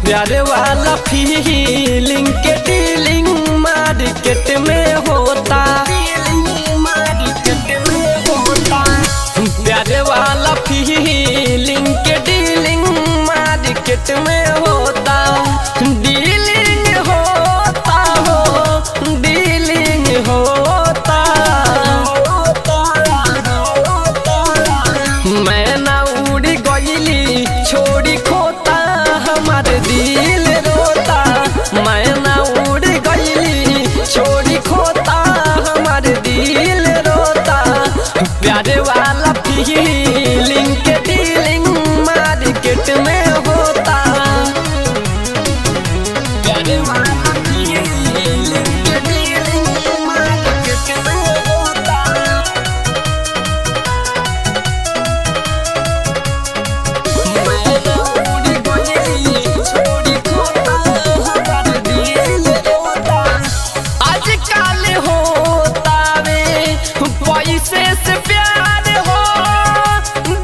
प्यारे वाला फीलिंग के डीलिंग मार्केट में होता। प्यारे वाला फीलिंग के डीलिंग मार्केट में होता। डीलिंग होता हो डीलिंग होता। मैं ना उड़ गईली छोड़ी खोता हमारे दिल रोता। मैं ना उड़ गईली छोड़ी खोता हमारे दिल रोता। प्यारे वाला फीलिंग के डीलिंग मार्केट में होता। प्यारे वाला फीलिंग के डीलिंग मार्केट में होता। पैसे से प्यार हो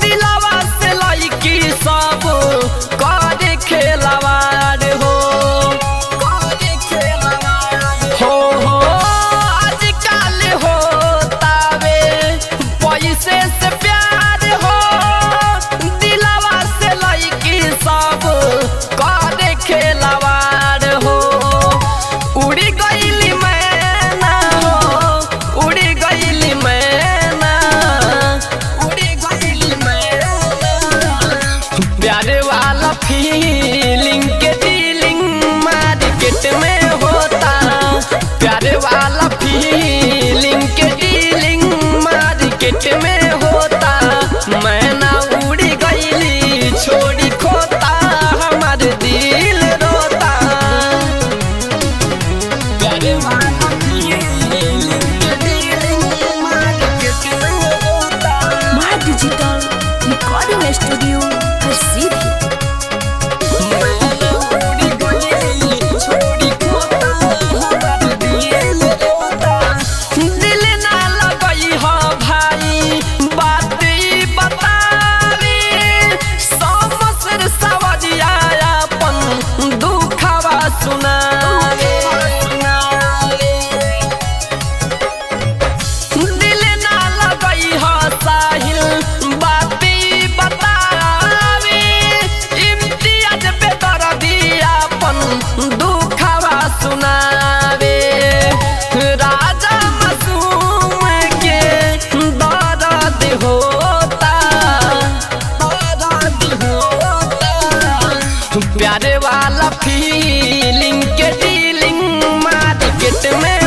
दिलावा से लाइकी सब करे खेलवार हो। हो आजकल होता वे पैसे से प्यार हो दिलावा से लाइकी सब करे खेलवार हो। उड़ी गईली मैना हो उड़ी गईली मैना उड़ी गईली मैना। प्यारे वाला फीलिंग के डीलिंग मार्केट में होता। प्यारे वाला फीलिंग के डीलिंग मार्केट में होता। मैं ना उड़ी गईली छोड़ी खोता हमारे दिल रोता। प्यारे वाला फीलिंग के डीलिंग मार्केट में होता। माँ डिजिटल रिकॉर्डिंग स्टूडियो हर सीधी। दिल ना लगई हो भाई बात बतावे। समसर सवरिया अपन दुखवा सुनावे। दिल ना लगई हो साहिल बात बतावे। इम्तियाज पे दर्दी अपन दुखवा सुनावे। राजा मासूम के दर्द होता दर्द होता। प्यारे वाला फीलिंग के डीलिंग मार्केट में